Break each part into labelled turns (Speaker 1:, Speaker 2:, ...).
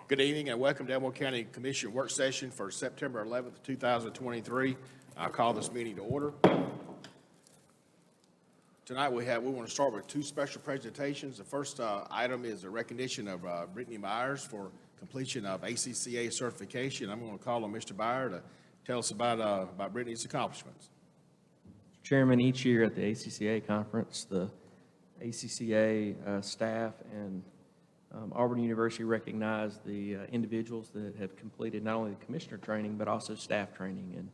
Speaker 1: Good evening and welcome to Elmore County Commission Work Session for September 11th, 2023. I call this meeting to order. Tonight we want to start with two special presentations. The first item is a recognition of Brittany Myers for completion of ACCA certification. I'm going to call on Mr. Byer to tell us about Brittany's accomplishments.
Speaker 2: Chairman, each year at the ACCA conference, the ACCA staff and Auburn University recognize the individuals that have completed not only the commissioner training, but also staff training.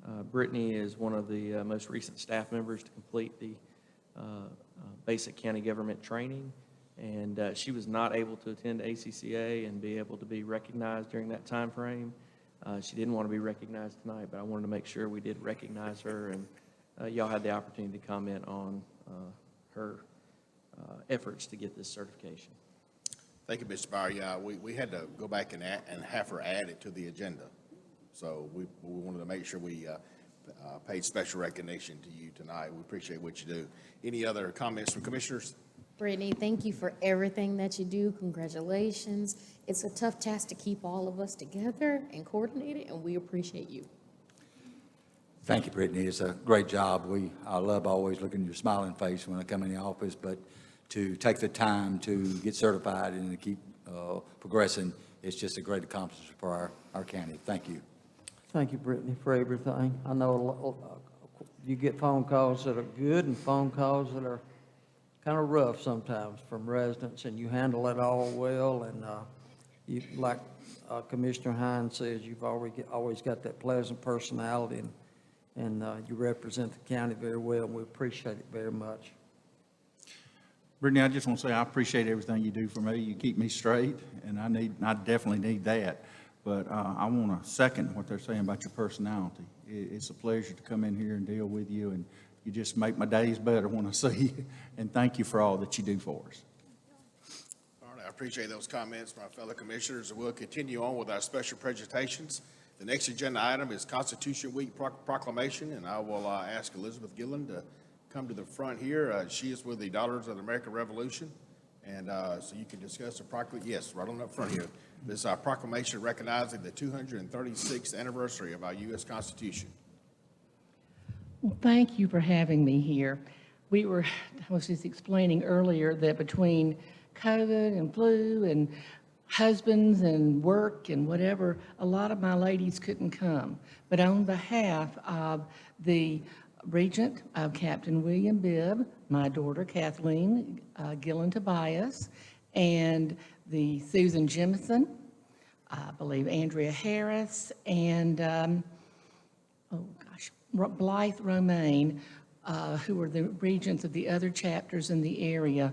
Speaker 2: And Brittany is one of the most recent staff members to complete the basic county government training. And she was not able to attend ACCA and be able to be recognized during that time frame. She didn't want to be recognized tonight, but I wanted to make sure we did recognize her, and y'all had the opportunity to comment on her efforts to get this certification.
Speaker 1: Thank you, Mr. Byer. Yeah, we had to go back and have her add it to the agenda. So we wanted to make sure we paid special recognition to you tonight. We appreciate what you do. Any other comments from commissioners?
Speaker 3: Brittany, thank you for everything that you do. Congratulations. It's a tough task to keep all of us together and coordinated, and we appreciate you.
Speaker 4: Thank you, Brittany. It's a great job. I love always looking at your smiling face when I come in the office, but to take the time to get certified and to keep progressing, it's just a great accomplishment for our county. Thank you.
Speaker 5: Thank you, Brittany, for everything. I know you get phone calls that are good and phone calls that are kind of rough sometimes from residents, and you handle it all well. And you, like Commissioner Hines says, you've always got that pleasant personality, and you represent the county very well, and we appreciate it very much.
Speaker 6: Brittany, I just want to say I appreciate everything you do for me. You keep me straight, and I definitely need that. But I want to second what they're saying about your personality. It's a pleasure to come in here and deal with you, and you just make my days better when I see you. And thank you for all that you do for us.
Speaker 1: All right, I appreciate those comments from our fellow commissioners. We'll continue on with our special presentations. The next agenda item is Constitution Week proclamation, and I will ask Elizabeth Gillen to come to the front here. She is with the Daughters of the American Revolution, and so you can discuss the proclamation. Yes, right on up front here. This is our proclamation recognizing the 236th anniversary of our U.S. Constitution.
Speaker 7: Well, thank you for having me here. I was just explaining earlier that between COVID and flu and husbands and work and whatever, a lot of my ladies couldn't come. But on behalf of the Regent of Captain William Bibb, my daughter Kathleen Gillen Tobias, and the Susan Jemison, I believe Andrea Harris, and Blythe Romaine, who are the regents of the other chapters in the area,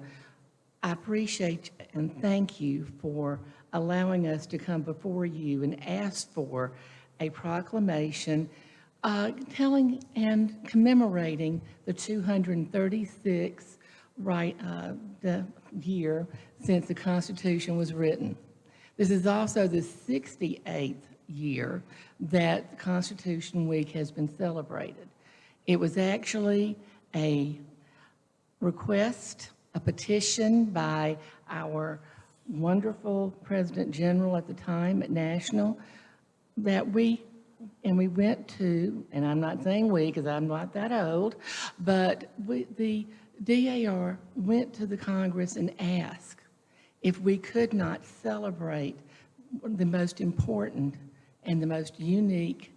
Speaker 7: I appreciate and thank you for allowing us to come before you and ask for a proclamation telling and commemorating the 236th the year since the Constitution was written. This is also the 68th year that Constitution Week has been celebrated. It was actually a request, a petition by our wonderful President General at the time at National that we went to, and I'm not saying we because I'm not that old, but the DAR went to the Congress and asked if we could not celebrate the most important and the most unique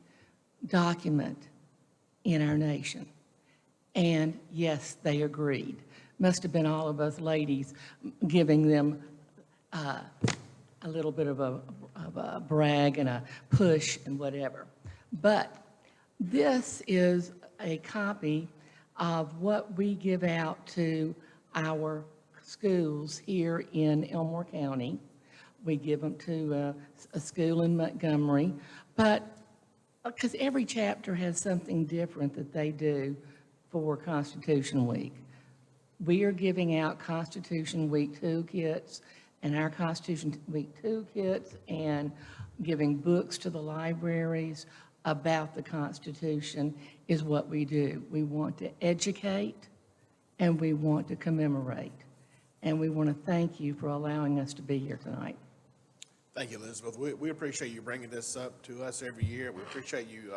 Speaker 7: document in our nation. And yes, they agreed. Must have been all of us ladies giving them a little bit of a brag and a push and whatever. But this is a copy of what we give out to our schools here in Elmore County. We give them to a school in Montgomery, but because every chapter has something different that they do for Constitution Week. We are giving out Constitution Week toolkits and our Constitution Week toolkits and giving books to the libraries about the Constitution is what we do. We want to educate and we want to commemorate. And we want to thank you for allowing us to be here tonight.
Speaker 1: Thank you, Elizabeth. We appreciate you bringing this up to us every year. We appreciate you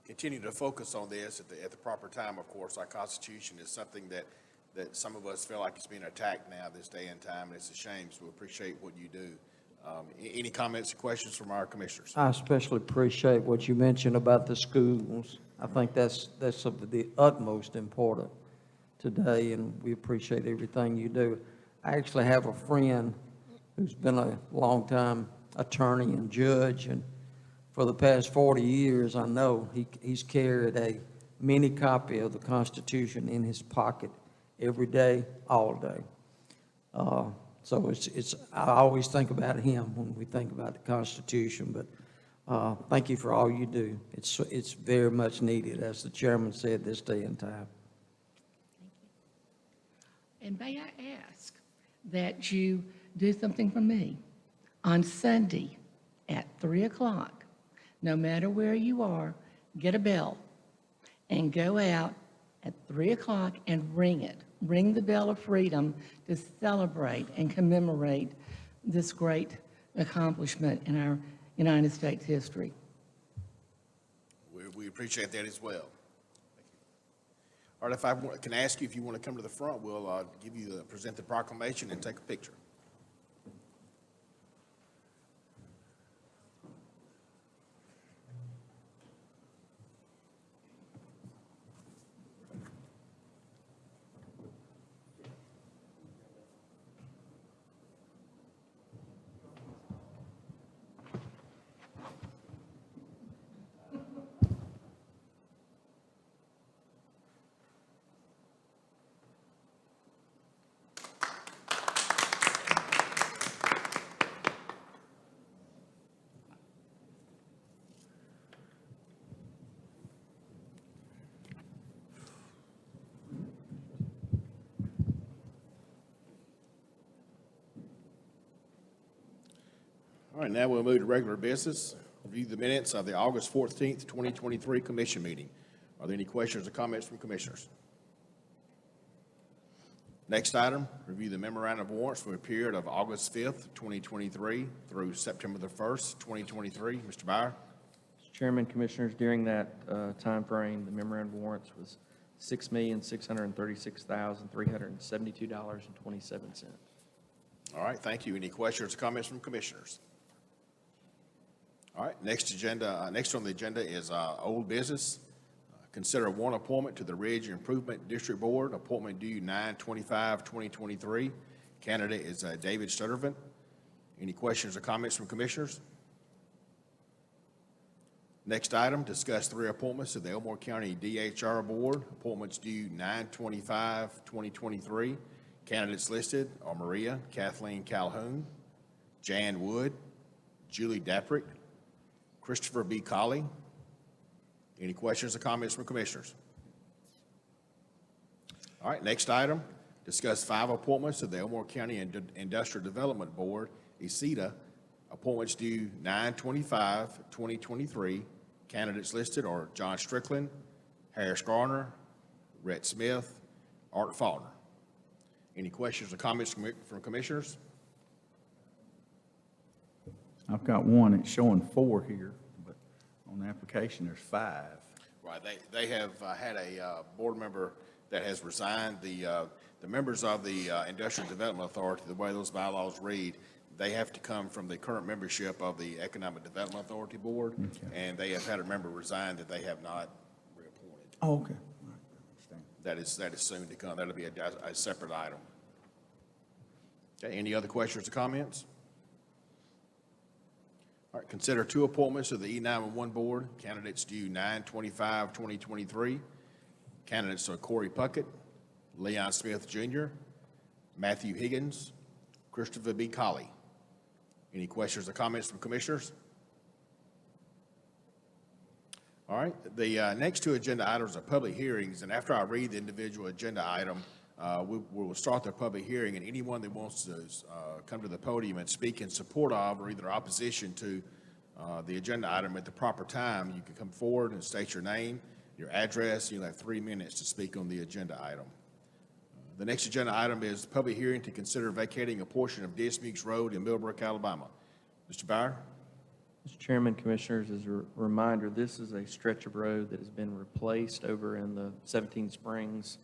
Speaker 1: continue to focus on this at the proper time, of course. Our Constitution is something that some of us feel like it's being attacked now this day and time, and it's a shame, so we appreciate what you do. Any comments or questions from our commissioners?
Speaker 5: I especially appreciate what you mentioned about the schools. I think that's of the utmost important today, and we appreciate everything you do. I actually have a friend who's been a longtime attorney and judge, and for the past 40 years, I know he's carried a mini copy of the Constitution in his pocket every day, all day. So I always think about him when we think about the Constitution, but thank you for all you do. It's very much needed, as the chairman said, this day and time.
Speaker 7: And may I ask that you do something for me on Sunday at 3 o'clock, no matter where you are, get a bell and go out at 3 o'clock and ring it. Ring the bell of freedom to celebrate and commemorate this great accomplishment in our United States history.
Speaker 1: We appreciate that as well. All right, if I can ask you if you want to come to the front, we'll give you present the proclamation and take a picture. All right, now we'll move to regular business. Review the minutes of the August 14th, 2023 commission meeting. Are there any questions or comments from commissioners? Next item, review the memorandum of warrants for a period of August 5th, 2023 through September the 1st, 2023. Mr. Byer?
Speaker 2: Mr. Chairman, Commissioners, during that timeframe, the memorandum of warrants was $6,636,372.27.
Speaker 1: All right, thank you. Any questions or comments from commissioners? All right, next on the agenda is old business. Consider one appointment to the Ridge Improvement District Board, appointment due 9/25/2023. Candidate is David Stuttervant. Any questions or comments from commissioners? Next item, discuss 3 appointments to the Elmore County DHR Board, appointments due 9/25/2023. Candidates listed are Maria Kathleen Calhoun, Jan Wood, Julie Daprick, Christopher B. Colley. Any questions or comments from commissioners? All right, next item, discuss 5 appointments to the Elmore County Industrial Development Board, ECEDA, appointments due 9/25/2023. Candidates listed are John Strickland, Harris Garner, Rhett Smith, Art Faulkner. Any questions or comments from commissioners?
Speaker 6: I've got one, it's showing 4 here, but on the application, there's 5.
Speaker 1: Right, they have had a board member that has resigned. The members of the Industrial Development Authority, the way those bylaws read, they have to come from the current membership of the Economic Development Authority Board, and they have had a member resign that they have not reappointed.
Speaker 6: Oh, okay. All right, I understand.
Speaker 1: That is soon to come. That'll be a separate item. Okay, any other questions or comments? All right, consider 2 appointments to the E911 Board, candidates due 9/25/2023. Candidates are Corey Puckett, Leon Smith Jr., Matthew Higgins, Christopher B. Colley. Any questions or comments from commissioners? All right, the next 2 agenda items are public hearings, and after I read the individual agenda item, we will start the public hearing, and anyone that wants to come to the podium and speak in support of or either opposition to the agenda item at the proper time, you can come forward and state your name, your address. You'll have 3 minutes to speak on the agenda item. The next agenda item is public hearing to consider vacating a portion of Dismukes Road in Millbrook, Alabama. Mr. Byer?
Speaker 2: Mr. Chairman, Commissioners, as a reminder, this is a stretch of road that has been replaced over in the 17 Springs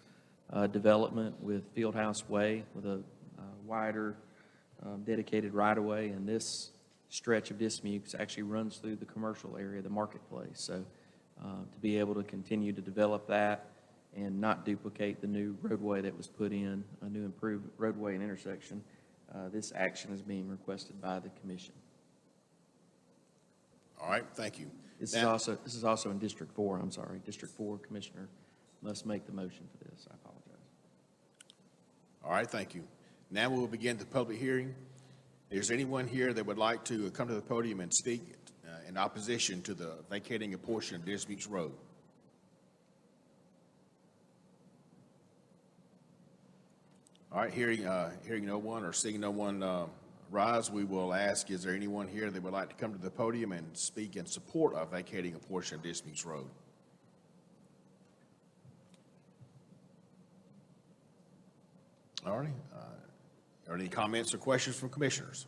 Speaker 2: development with Fieldhouse Way with a wider dedicated right-of-way, and this stretch of Dismukes actually runs through the commercial area, the marketplace. So to be able to continue to develop that and not duplicate the new roadway that was put in, a new improved roadway and intersection, this action is being requested by the commission.
Speaker 1: All right, thank you.
Speaker 2: This
Speaker 1: Now-
Speaker 2: is also in District 4, I'm sorry. District 4 Commissioner must make the motion for this. I apologize.
Speaker 1: All right, thank you. Now we will begin the public hearing. Is there anyone here that would like to come to the podium and speak in opposition to the vacating a portion of Dismukes Road? All right, hearing no one or seeing no one rise, we will ask, is there anyone here that would like to come to the podium and speak in support of vacating a portion of Dismukes Road? All right. Are there any comments or questions from commissioners?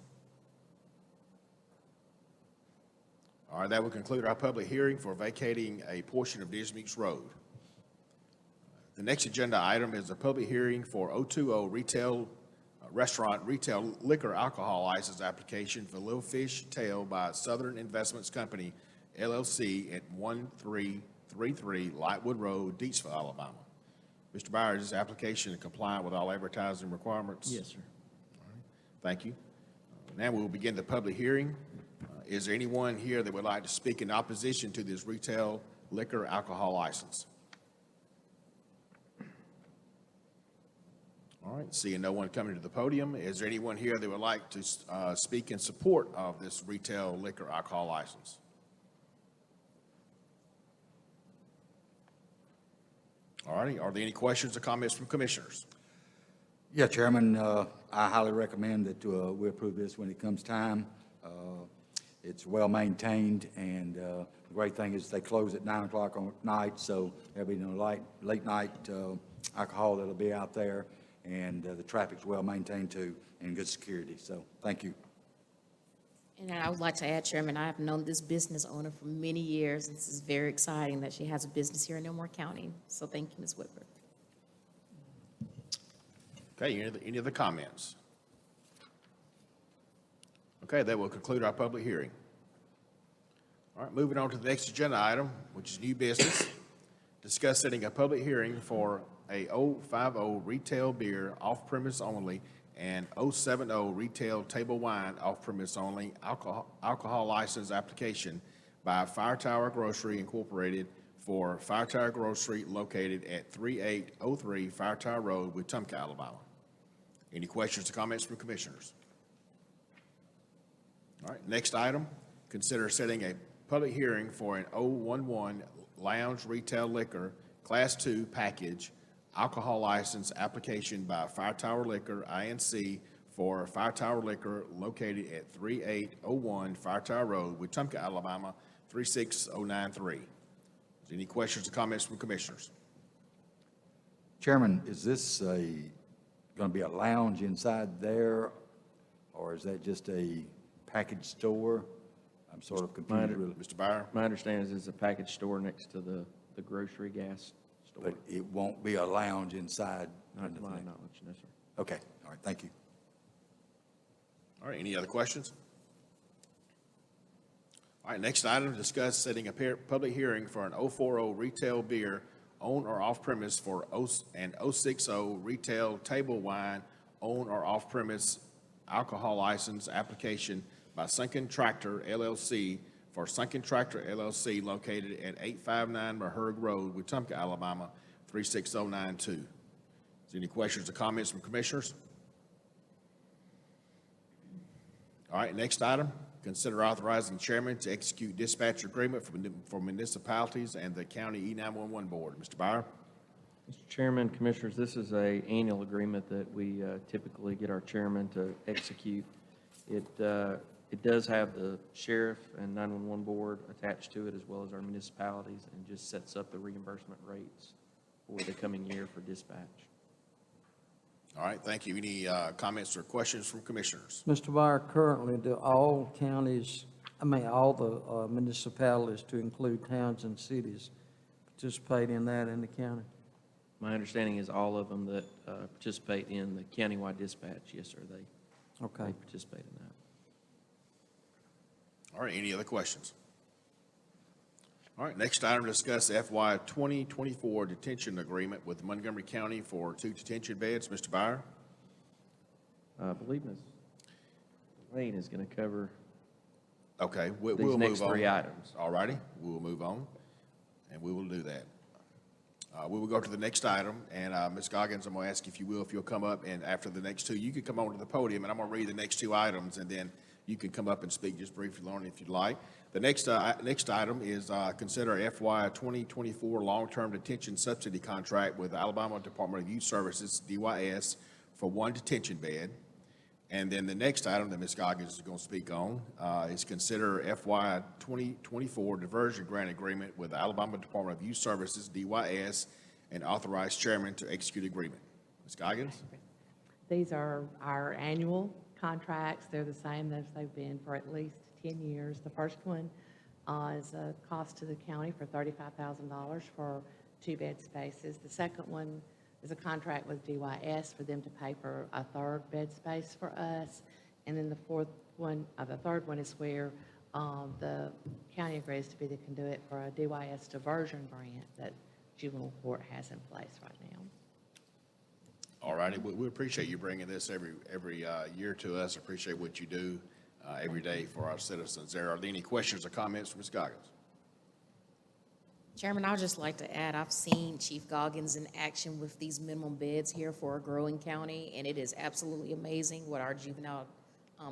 Speaker 1: All right, that will conclude our public hearing for vacating a portion of Dismukes Road. The next agenda item is a public hearing for 020 Retail Restaurant Retail Liquor Alcohol License Application for Little Fish Tail by Southern Investments Company, LLC at 1333 Lightwood Road, Deatsville, Alabama. Mr. Byer, is this application compliant with all advertising requirements?
Speaker 2: Yes, sir.
Speaker 1: Thank you. Now we'll begin the public hearing. Is there anyone here that would like to speak in opposition to this retail liquor alcohol license? All right, seeing no one coming to the podium, is there anyone here that would like to speak in support of this retail liquor alcohol license? All righty, are there any questions or comments from commissioners?
Speaker 4: Yeah, Chairman, I highly recommend that we approve this when it comes time. It's well-maintained, and the great thing is they close at 9 o'clock on night, so there'll be no late-night alcohol that'll be out there, and the traffic's well-maintained too, and good security. So, thank you.
Speaker 3: And I would like to add, Chairman, I have known this business owner for many years, and this is very exciting that she has a business here in Elmore County. So thank you, Ms. Whitford.
Speaker 1: Okay, any other comments? Okay, that will conclude our public hearing. All right, moving on to the next agenda item, which is new business. Discuss setting a public hearing for a 050 retail beer off-premise only and 070 retail table wine off-premise only alcohol license application by Fire Tower Grocery Incorporated for Fire Tower Grocery located at 3803 Fire Tower Road, Wetumpka, Alabama. Any questions or comments from commissioners? All right, next item, consider setting a public hearing for an 011 lounge retail liquor Class 2 package alcohol license application by Fire Tower Liquor, Inc. for Fire Tower Liquor located at 3801 Fire Tower Road, Wetumpka, Alabama, 36093. Is there any questions or comments from commissioners?
Speaker 4: Chairman, is this going to be a lounge inside there, or is that just a package store? I'm sort of confused, really.
Speaker 1: Mr. Byer?
Speaker 2: My understanding is it's a package store next to the grocery gas store.
Speaker 4: But it won't be a lounge inside?
Speaker 2: Not to my knowledge, no, sir.
Speaker 4: Okay, all right, thank you.
Speaker 1: All right, any other questions? All right, next item, discuss setting a public hearing for an 040 retail beer on or off-premise for an 060 retail table wine on or off-premise alcohol license application by Sunken Tractor LLC for Sunken Tractor LLC located at 859 Maherg Road, Wetumpka, Alabama, 36092. Is there any questions or comments from commissioners? All right, next item, consider authorizing chairman to execute dispatch agreement for municipalities and the county E911 board. Mr. Byer?
Speaker 2: Mr. Chairman, Commissioners, this is an annual agreement that we typically get our chairman to execute. It does have the sheriff and 911 board attached to it, as well as our municipalities, and just sets up the reimbursement rates for the coming year for dispatch.
Speaker 1: All right, thank you. Any comments or questions from commissioners?
Speaker 5: Mr. Byer, currently, do all counties, all the municipalities, to include towns and cities, participate in that in the county?
Speaker 2: My understanding is all of them that participate in the countywide dispatch, yes, sir, they
Speaker 5: Okay.
Speaker 2: participate in that.
Speaker 1: All right, any other questions? All right, next item, discuss FY 2024 detention agreement with Montgomery County for 2 detention beds. Mr. Byer?
Speaker 2: I believe Ms. Lane is going to cover
Speaker 1: Okay, we'll
Speaker 2: these
Speaker 1: move on.
Speaker 2: next 3 items.
Speaker 1: All righty, we will move on, and we will do that. We will go to the next item, and Ms. Goggins, I'm going to ask if you'll come up, and after the next two, you can come onto the podium, and I'm going to read the next 2 items, and then you can come up and speak just briefly, Lauren, if you'd like. The next item is consider FY 2024 long-term detention subsidy contract with Alabama Department of Youth Services, DYS, for 1 detention bed. And then the next item that Ms. Goggins is going to speak on is consider FY 2024 diversion grant agreement with the Alabama Department of Youth Services, DYS, and authorized chairman to execute agreement. Ms. Goggins?
Speaker 8: These are our annual contracts. They're the same as they've been for at least 10 years. The first one is a cost to the county for $35,000 for 2 bed spaces. The second one is a contract with DYS for them to pay for a 3rd bed space for us. And then the third one is where the county agrees to be the conduit for a DYS diversion grant that juvenile court has in place right now.
Speaker 1: All righty, we appreciate you bringing this every year to us. Appreciate what you do every day for our citizens. Are there any questions or comments from Ms. Goggins?
Speaker 3: Chairman, I'd just like to add, I've seen Chief Goggins in action with these minimum beds here for a growing county, and it is absolutely amazing what our juvenile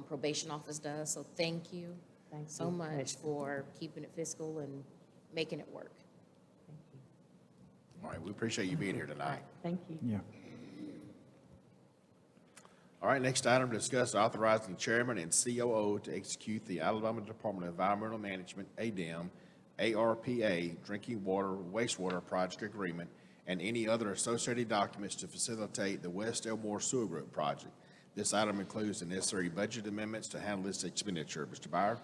Speaker 3: probation office does. So thank you
Speaker 8: Thank
Speaker 3: so
Speaker 8: you.
Speaker 3: much for keeping it fiscal and making it work.
Speaker 1: All right, we appreciate you being here tonight.
Speaker 8: Thank you.
Speaker 6: Yeah.
Speaker 1: All right, next item, discuss authorizing chairman and COO to execute the Alabama Department of Environmental Management, ADEM, ARPA Drinking Water Wastewater Project Agreement, and any other associated documents to facilitate the West Elmore Sewer Group project. This item includes the necessary budget amendments to handle this expenditure. Mr. Byer?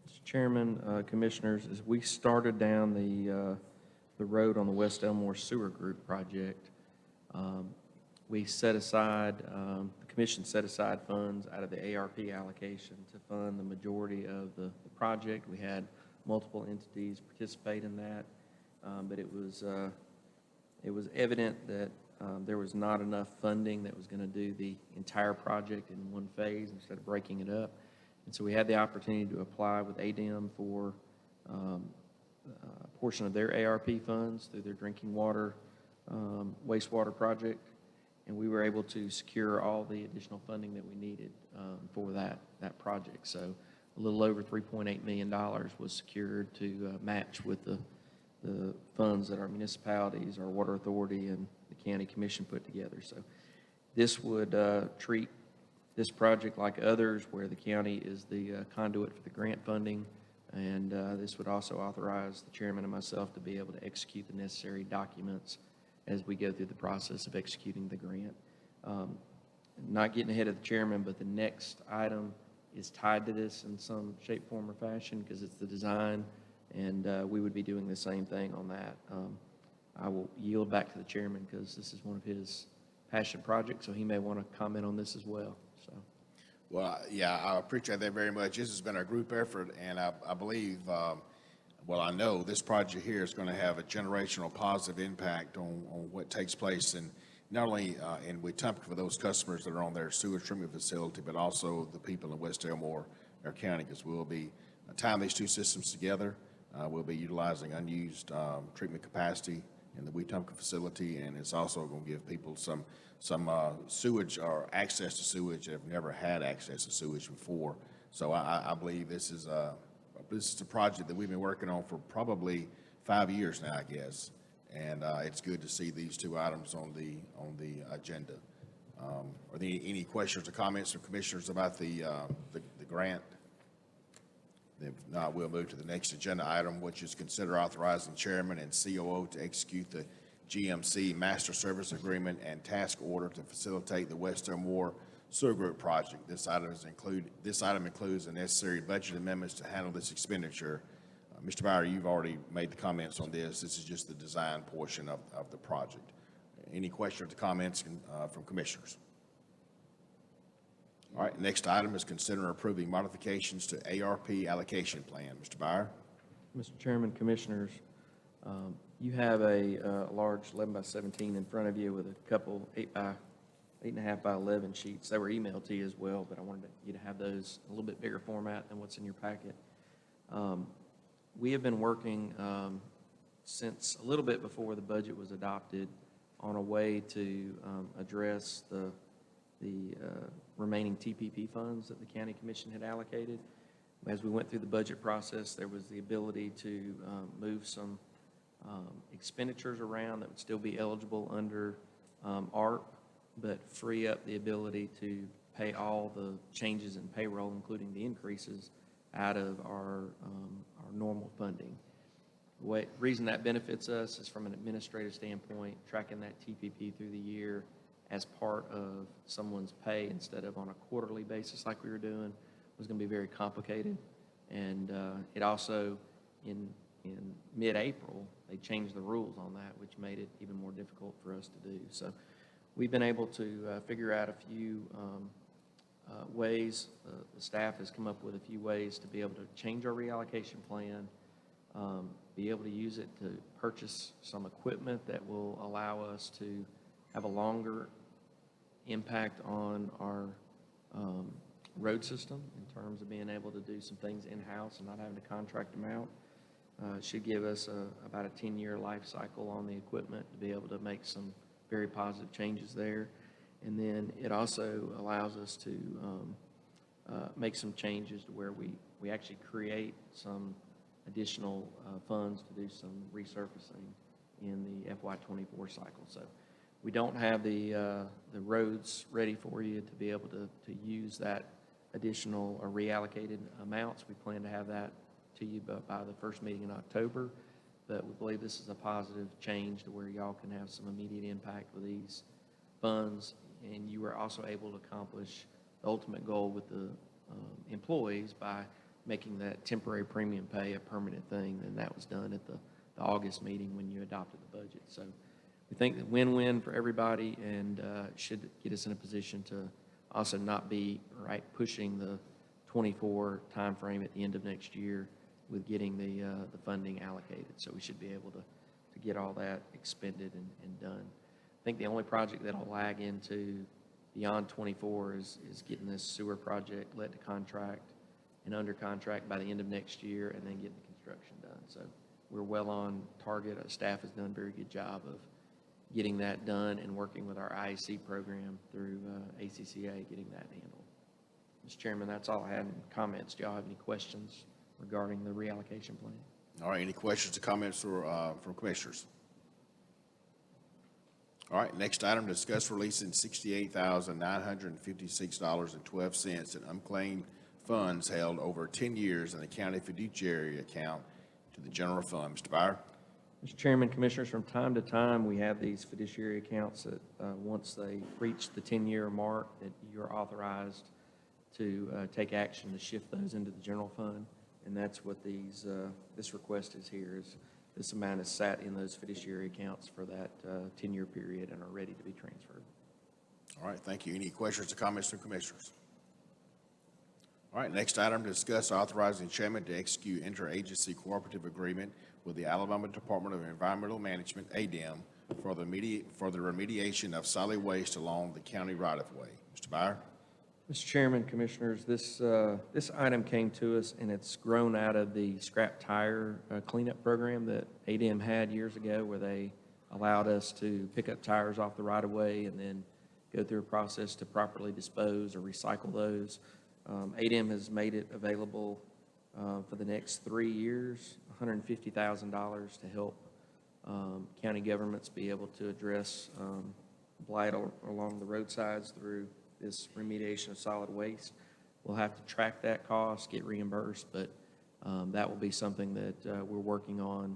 Speaker 2: Mr. Chairman, Commissioners, as we started down the road on the West Elmore Sewer Group project, we set aside, the commission set aside funds out of the ARP allocation to fund the majority of the project. We had multiple entities participate in that, but it was evident that there was not enough funding that was going to do the entire project in one phase instead of breaking it up. And so we had the opportunity to apply with ADEM for a portion of their ARP funds through their drinking water wastewater project, and we were able to secure all the additional funding that we needed for that project. So a little over $3.8 million was secured to match with the funds that our municipalities, our water authority, and the county commission put together. So this would treat this project like others where the county is the conduit for the grant funding, and this would also authorize the chairman and myself to be able to execute the necessary documents as we go through the process of executing the grant. Not getting ahead of the chairman, but the next item is tied to this in some shape, form, or fashion because it's the design, and we would be doing the same thing on that. I will yield back to the chairman because this is one of his passion projects, so he may want to comment on this as well. So,
Speaker 1: Well, yeah, I appreciate that very much. This has been a group effort, and I believe, I know this project here is going to have a generational positive impact on what takes place, and not only in Wetumpka for those customers that are on their sewage treatment facility, but also the people in West Elmore, our county, because we'll be tying these 2 systems together. We'll be utilizing unused treatment capacity in the Wetumpka facility, and it's also going to give people some sewage or access to sewage that have never had access to sewage before. So I believe this is a project that we've been working on for probably 5 years now, I guess. And it's good to see these 2 items on the agenda. Are there any questions or comments from commissioners about the grant? If not, we'll move to the next agenda item, which is consider authorizing chairman and COO to execute the GMC Master Service Agreement and Task Order to facilitate the Western Moore Sewer Group project. This item includes the necessary budget amendments to handle this expenditure. Mr. Byer, you've already made the comments on this. This is just the design portion of the project. Any questions or comments from commissioners? All right, next item is consider approving modifications to ARP allocation plan. Mr. Byer?
Speaker 2: Mr. Chairman, Commissioners, you have a large 11 by 17 in front of you with a couple 8.5 by 11 sheets. They were emailed to you as well, but I wanted you to have those in a little bit bigger format than what's in your packet. We have been working since a little bit before the budget was adopted on a way to address the remaining TPP funds that the county commission had allocated. As we went through the budget process, there was the ability to move some expenditures around that would still be eligible under ARP, but free up the ability to pay all the changes in payroll, including the increases, out of our normal funding. The reason that benefits us is from an administrative standpoint, tracking that TPP through the year as part of someone's pay instead of on a quarterly basis like we were doing was going to be very complicated. And it also, in mid-April, they changed the rules on that, which made it even more difficult for us to do. So we've been able to figure out a few ways. The staff has come up with a few ways to be able to change our reallocation plan, be able to use it to purchase some equipment that will allow us to have a longer impact on our road system in terms of being able to do some things in-house and not having to contract them out. Should give us about a 10-year life cycle on the equipment to be able to make some very positive changes there. And then it also allows us to make some changes to where we actually create some additional funds to do some resurfacing in the FY24 cycle. So we don't have the roads ready for you to be able to use that additional or reallocated amounts. We plan to have that to you by the first meeting in October, but we believe this is a positive change to where y'all can have some immediate impact with these funds, and you were also able to accomplish the ultimate goal with the employees by making that temporary premium pay a permanent thing, and that was done at the August meeting when you adopted the budget. So we think that win-win for everybody, and should get us in a position to also not be pushing the 24 timeframe at the end of next year with getting the funding allocated. So we should be able to get all that expended and done. I think the only project that'll lag into beyond 24 is getting this sewer project let to contract and under contract by the end of next year, and then getting the construction done. So we're well on target. Our staff has done a very good job of getting that done and working with our IAC program through ACCA, getting that handled. Mr. Chairman, that's all I had in comments. Do y'all have any questions regarding the reallocation plan?
Speaker 1: All right, any questions or comments from commissioners? All right, next item, discuss releasing $68,956.12 in unclaimed funds held over 10 years in the county fiduciary account to the general fund. Mr. Byer?
Speaker 2: Mr. Chairman, Commissioners, from time to time, we have these fiduciary accounts that once they reach the 10-year mark, that you're authorized to take action to shift those into the general fund. And that's what this request is here, is this amount is sat in those fiduciary accounts for that 10-year period and are ready to be transferred.
Speaker 1: All right, thank you. Any questions or comments from commissioners? All right, next item, discuss authorizing chairman to execute interagency cooperative agreement with the Alabama Department of Environmental Management, ADEM, for the remediation of solid waste along the county right-of-way. Mr. Byer?
Speaker 2: Mr. Chairman, Commissioners, this item came to us, and it's grown out of the scrap tire cleanup program that ADM had years ago, where they allowed us to pick up tires off the right-of-way and then go through a process to properly dispose or recycle those. ADM has made it available for the next 3 years, $150,000 to help county governments be able to address blight along the roadsides through this remediation of solid waste. We'll have to track that cost, get reimbursed, but that will be something that we're working on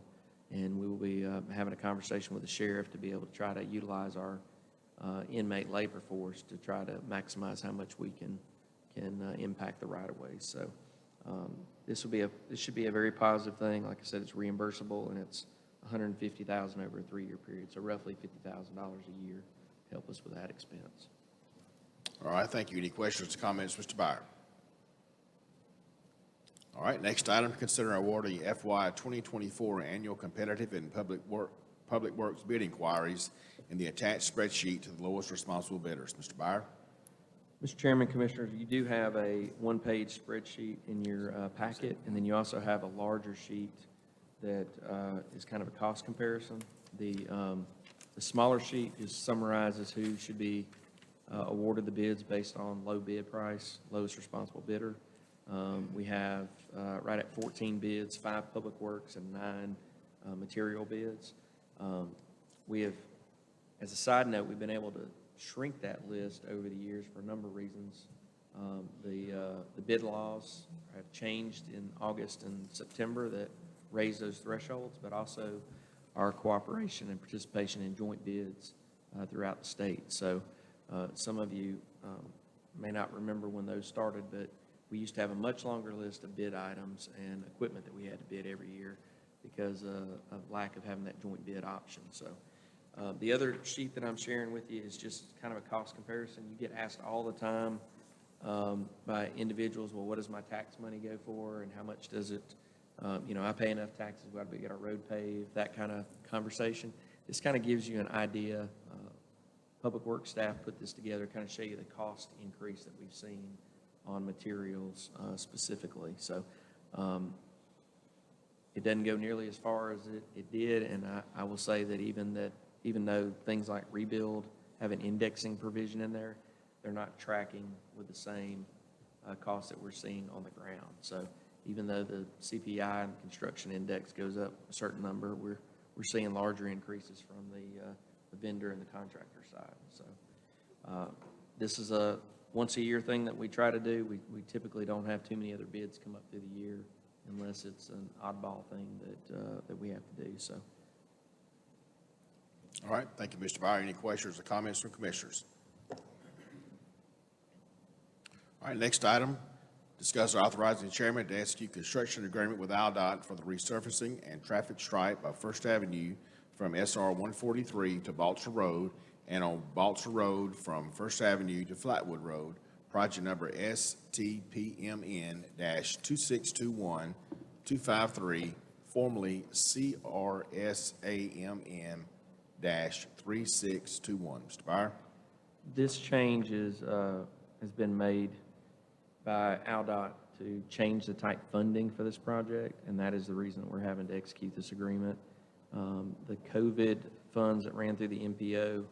Speaker 2: and we will be having a conversation with the sheriff to be able to try to utilize our inmate labor force to try to maximize how much we can impact the right-of-way. So this should be a very positive thing. Like I said, it's reimbursable, and it's $150,000 over a 3-year period, so roughly $50,000 a year to help us with that expense.
Speaker 1: All right, thank you. Any questions or comments, Mr. Byer? All right, next item, consider awarding FY 2024 annual competitive and public works bid inquiries in the attached spreadsheet to the lowest responsible bidders. Mr. Byer?
Speaker 2: Mr. Chairman, Commissioners, you do have a one-page spreadsheet in your packet, and then you also have a larger sheet that is kind of a cost comparison. The smaller sheet just summarizes who should be awarded the bids based on low bid price, lowest responsible bidder. We have right at 14 bids, 5 public works and 9 material bids. We have, as a side note, we've been able to shrink that list over the years for a number of reasons. The bid laws have changed in August and September that raise those thresholds, but also our cooperation and participation in joint bids throughout the state. So some of you may not remember when those started, but we used to have a much longer list of bid items and equipment that we had to bid every year because of lack of having that joint bid option. So the other sheet that I'm sharing with you is just kind of a cost comparison. You get asked all the time by individuals, well, what does my tax money go for, and how much does it, I pay enough taxes, why do we get our road paved, that kind of conversation. This kind of gives you an idea. Public Works staff put this together, kind of show you the cost increase that we've seen on materials specifically. So it doesn't go nearly as far as it did, and I will say that even though things like rebuild have an indexing provision in there, they're not tracking with the same costs that we're seeing on the ground. So even though the CPI and construction index goes up a certain number, we're seeing larger increases from the vendor and the contractor side. So this is a once-a-year thing that we try to do. We typically don't have too many other bids come up through the year unless it's an oddball thing that we have to do. So.
Speaker 1: All right, thank you, Mr. Byer. Any questions or comments from commissioners? All right, next item, discuss authorizing the chairman to execute construction agreement with AlDOT for the resurfacing and traffic stripe of First Avenue from SR 143 to Baltzar Road and on Baltzar Road from First Avenue to Flatwood Road, project number STPMN-2621-253, formerly CRSAMN-3621. Mr. Byer?
Speaker 2: This change has been made by AlDOT to change the type funding for this project, and that is the reason that we're having to execute this agreement. The COVID funds that ran through the MPO,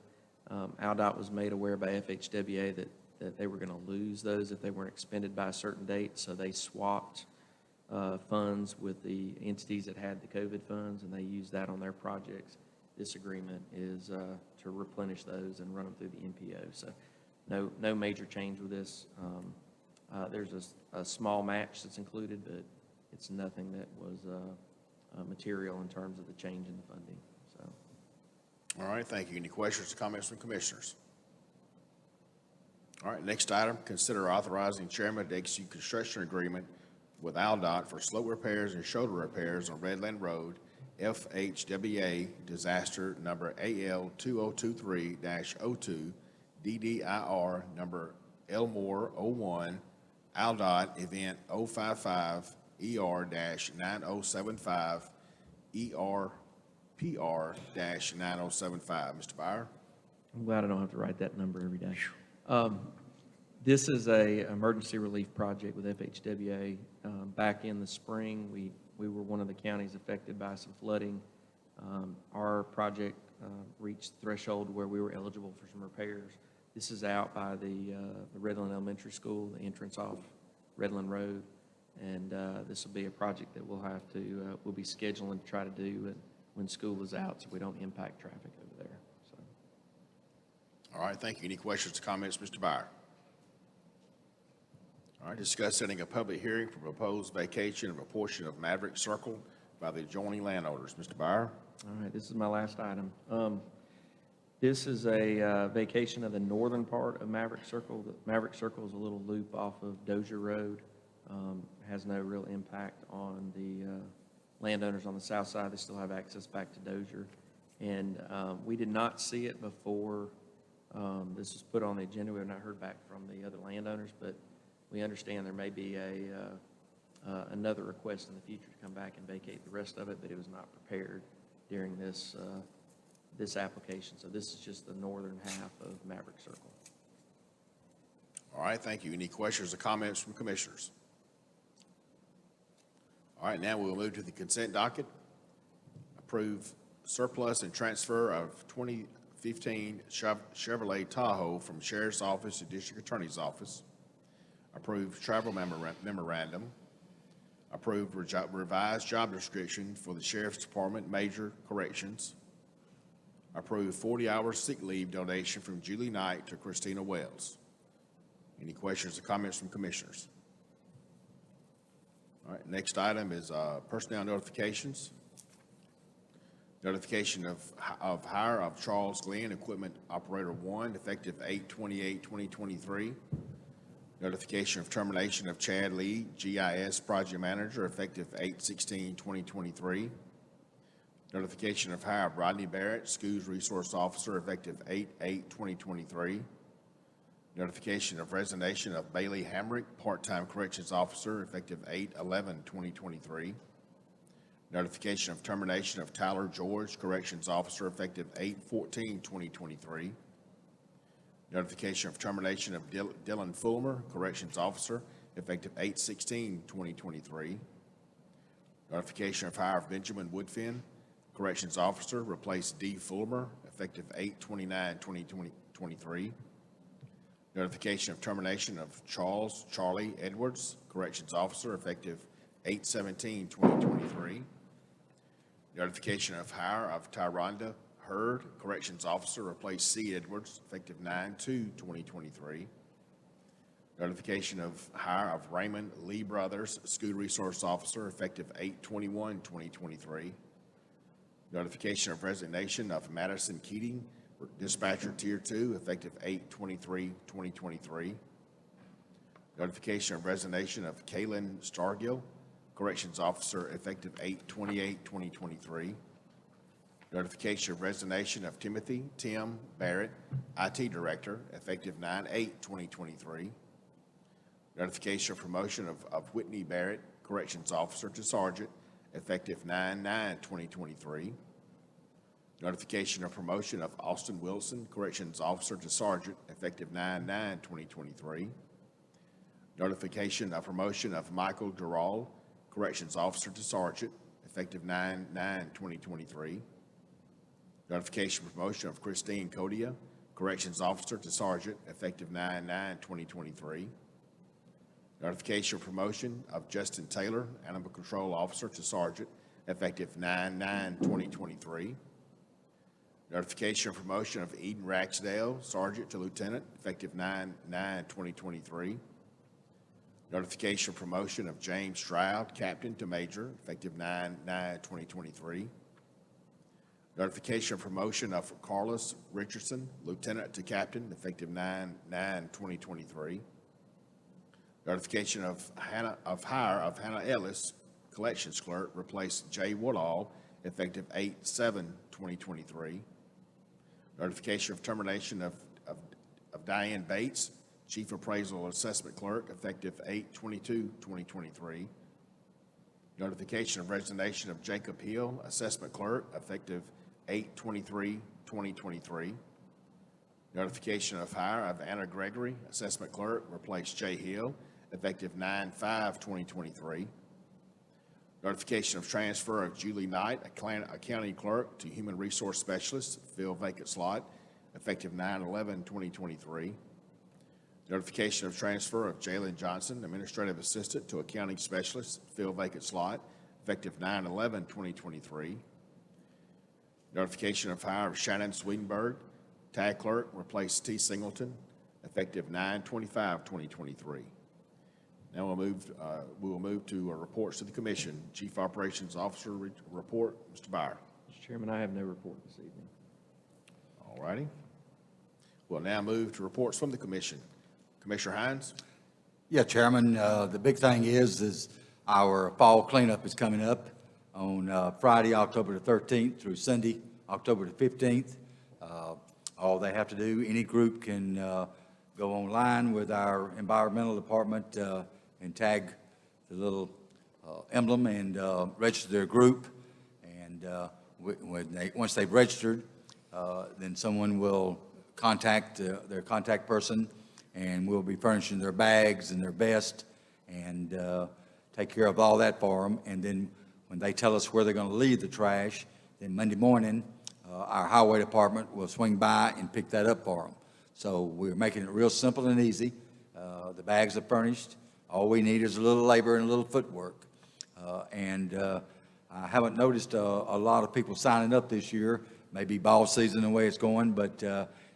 Speaker 2: AlDOT was made aware by FHWA that they were going to lose those if they weren't expended by a certain date, so they swapped funds with the entities that had the COVID funds, and they used that on their projects. This agreement is to replenish those and run them through the MPO. So no major change with this. There's a small match that's included, but it's nothing that was material in terms of the change in the funding. So.
Speaker 1: All right, thank you. Any questions or comments from commissioners? All right, next item, consider authorizing chairman to execute construction agreement with AlDOT for slope repairs and shoulder repairs on Redland Road, FHWA disaster number AL 2023-02, DDIR number Elmore 01, AlDOT event 055 ER-9075, ERPR-9075. Mr. Byer?
Speaker 2: I'm glad I don't have to write that number every day. This is a emergency relief project with FHWA. Back in the spring, we were one of the counties affected by some flooding. Our project reached the threshold where we were eligible for some repairs. This is out by the Redland Elementary School, the entrance off Redland Road. And this will be a project that we'll be scheduling to try to do when school is out, so we don't impact traffic over there. So.
Speaker 1: All right, thank you. Any questions or comments, Mr. Byer? All right, discuss setting a public hearing for proposed vacation of a portion of Maverick Circle by the adjoining landowners. Mr. Byer?
Speaker 2: All right, this is my last item. This is a vacation of the northern part of Maverick Circle. The Maverick Circle is a little loop off of Dozier Road. Has no real impact on the landowners on the south side. They still have access back to Dozier. And we did not see it before this was put on the agenda. We have not heard back from the other landowners, but we understand there may be another request in the future to come back and vacate the rest of it, but it was not prepared during this application. So this is just the northern half of Maverick Circle.
Speaker 1: All right, thank you. Any questions or comments from commissioners? All right, now we'll move to the consent docket. Approve surplus and transfer of 2015 Chevrolet Tahoe from Sheriff's Office to District Attorney's Office. Approve travel memorandum. Approve revised job description for the Sheriff's Department Major Corrections. Approve 40-hour sick leave donation from Julie Knight to Christina Wells. Any questions or comments from commissioners? All right, next item is personnel notifications. Notification of hire of Charles Glenn, Equipment Operator 1, effective 8/28/2023. Notification of termination of Chad Lee, GIS Project Manager, effective 8/16/2023. Notification of hire of Rodney Barrett, Schools Resource Officer, effective 8/8/2023. Notification of resignation of Bailey Hamrick, Part-Time Corrections Officer, effective 8/11/2023. Notification of termination of Tyler George, Corrections Officer, effective 8/14/2023. Notification of termination of Dylan Fulmer, Corrections Officer, effective 8/16/2023. Notification of hire of Benjamin Woodfin, Corrections Officer, replace D. Fulmer, effective 8/29/2023. Notification of termination of Charlie Edwards, Corrections Officer, effective 8/17/2023. Notification of hire of Tyronda Hurd, Corrections Officer, replace C. Edwards, effective 9/2/2023. Notification of hire of Raymond Lee Brothers, School Resource Officer, effective 8/21/2023. Notification of resignation of Madison Keating, Dispatcher Tier 2, effective 8/23/2023. Notification of resignation of Kaylin Stargill, Corrections Officer, effective 8/28/2023. Notification of resignation of Tim Barrett, IT Director, effective 9/8/2023. Notification of promotion of Whitney Barrett, Corrections Officer, to Sergeant, effective 9/9/2023. Notification of promotion of Austin Wilson, Corrections Officer, to Sergeant, effective 9/9/2023. Notification of promotion of Michael Dural, Corrections Officer, to Sergeant, effective 9/9/2023. Notification of promotion of Christine Codia, Corrections Officer, to Sergeant, effective 9/9/2023. Notification of promotion of Justin Taylor, Animal Control Officer, to Sergeant, effective 9/9/2023. Notification of promotion of Eden Raxdale, Sergeant, to Lieutenant, effective 9/9/2023. Notification of promotion of James Stroud, Captain, to Major, effective 9/9/2023. Notification of promotion of Carlos Richardson, Lieutenant, to Captain, effective 9/9/2023. Notification of hire of Hannah Ellis, Collections Clerk, replace Jay Woodall, effective 8/7/2023. Notification of termination of Diane Bates, Chief Appraisal Assessment Clerk, effective 8/22/2023. Notification of resignation of Jacob Hill, Assessment Clerk, effective 8/23/2023. Notification of hire of Anna Gregory, Assessment Clerk, replace Jay Hill, effective 9/5/2023. Notification of transfer of Julie Knight, a County Clerk, to Human Resource Specialist, fill vacant slot, effective 9/11/2023. Notification of transfer of Jalen Johnson, Administrative Assistant, to Accounting Specialist, fill vacant slot, effective 9/11/2023. Notification of hire of Shannon Swedenberg, Tag Clerk, replace T. Singleton, effective 9/25/2023. Now we will move to reports to the commission. Chief Operations Officer report, Mr. Byer.
Speaker 2: Mr. Chairman, I have no report this evening.
Speaker 1: All righty. We'll now move to reports from the commission. Commissioner Hines?
Speaker 4: Yeah, Chairman, the big thing is our fall cleanup is coming up on Friday, October the 13th through Sunday, October the 15th. All they have to do, any group can go online with our environmental department and tag the little emblem and register their group. And once they've registered, then someone will contact their contact person, and we'll be furnishing their bags and their vest and take care of all that for them. And then when they tell us where they're going to leave the trash, then Monday morning, our highway department will swing by and pick that up for them. So we're making it real simple and easy. The bags are furnished. All we need is a little labor and a little footwork. I haven't noticed a lot of people signing up this year, maybe ball season the way it's going, but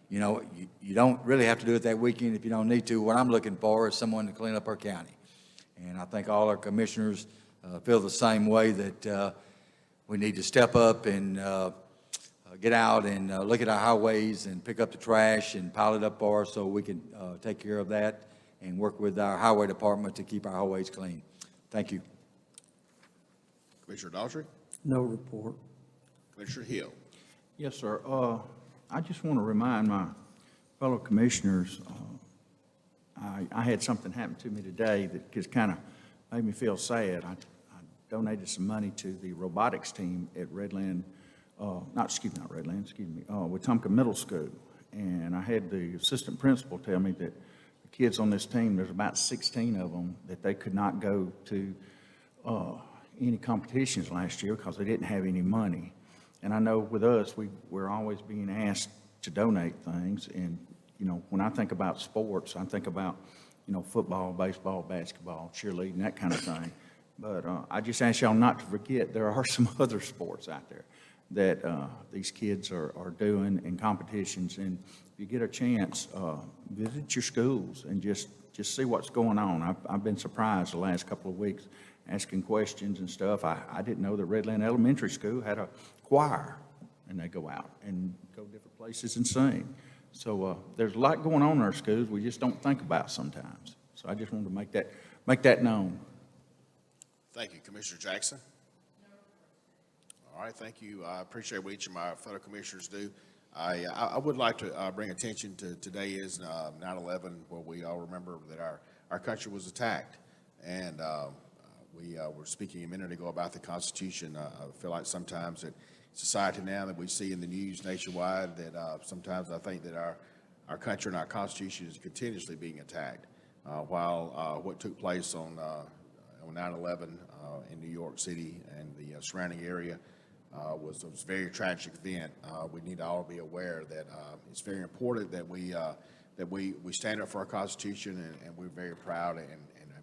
Speaker 4: you know, you don't really have to do it that weekend if you don't need to. What I'm looking for is someone to clean up our county. And I think all our commissioners feel the same way, that we need to step up and get out and look at our highways and pick up the trash and pile it up for us so we can take care of that and work with our highway department to keep our highways clean. Thank you.
Speaker 1: Commissioner Daughtry?
Speaker 5: No report.
Speaker 1: Commissioner Hill?
Speaker 6: Yes, sir. I just want to remind my fellow commissioners, I had something happen to me today that just kind of made me feel sad. I donated some money to the robotics team at Wetumpka Middle School. And I had the assistant principal tell me that the kids on this team, there's about 16 of them, that they could not go to any competitions last year because they didn't have any money. And I know with us, we're always being asked to donate things. And, you know, when I think about sports, I think about, you know, football, baseball, basketball, cheerleading, that kind of thing. But I just ask y'all not to forget there are some other sports out there that these kids are doing in competitions. And if you get a chance, visit your schools and just see what's going on. I've been surprised the last couple of weeks asking questions and stuff. I didn't know that Redland Elementary School had a choir, and they go out and go different places and sing. So there's a lot going on in our schools we just don't think about sometimes. So I just wanted to make that known.
Speaker 1: Thank you. Commissioner Jackson? All right, thank you. I appreciate what each of my fellow commissioners do. I would like to bring attention to today is 9/11, where we all remember that our country was attacked. And we were speaking a minute ago about the Constitution. I feel like sometimes that society now that we see in the news nationwide, that sometimes I think that our country and our Constitution is continuously being attacked. While what took place on 9/11 in New York City and the surrounding area was a very tragic event. We need to all be aware that it's very important that we stand up for our Constitution, and we're very proud and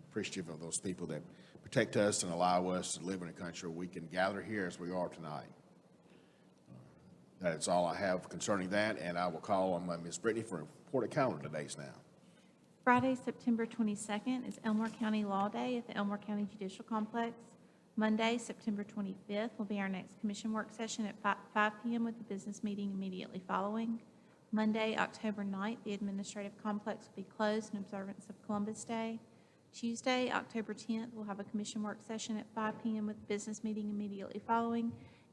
Speaker 1: appreciative of those people that protect us and allow us to live in a country where we can gather here as we are tonight. That is all I have concerning that, and I will call on Ms. Brittany for a report of calendar today's now.
Speaker 9: Friday, September 22nd is Elmore County Law Day at the Elmore County Judicial Complex. Monday, September 25th, will be our next commission work session at 5 p.m. with the business meeting immediately following. Monday, October 9th, the administrative complex will be closed in observance of Columbus Day. Tuesday, October 10th, we'll have a commission work session at 5 p.m. with the business meeting immediately following.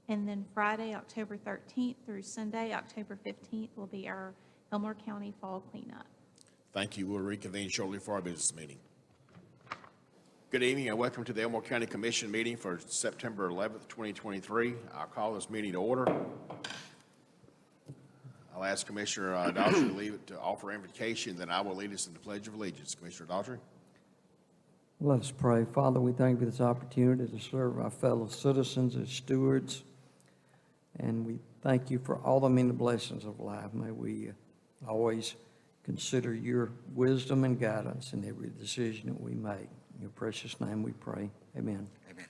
Speaker 9: And then Friday, October 13th through Sunday, October 15th, will be our Elmore County Fall Cleanup.
Speaker 1: Thank you. We'll reconvene shortly for our business meeting. Good evening and welcome to the Elmore County Commission meeting for September 11th, 2023. I'll call this meeting to order. I'll ask Commissioner Daughtry to offer invocation, then I will lead us in the Pledge of Allegiance. Commissioner Daughtry?
Speaker 5: Let us pray. Father, we thank you for this opportunity to serve our fellow citizens as stewards. And we thank you for all the many blessings of life. May we always consider your wisdom and guidance in every decision that we make. In your precious name we pray. Amen.
Speaker 4: Amen.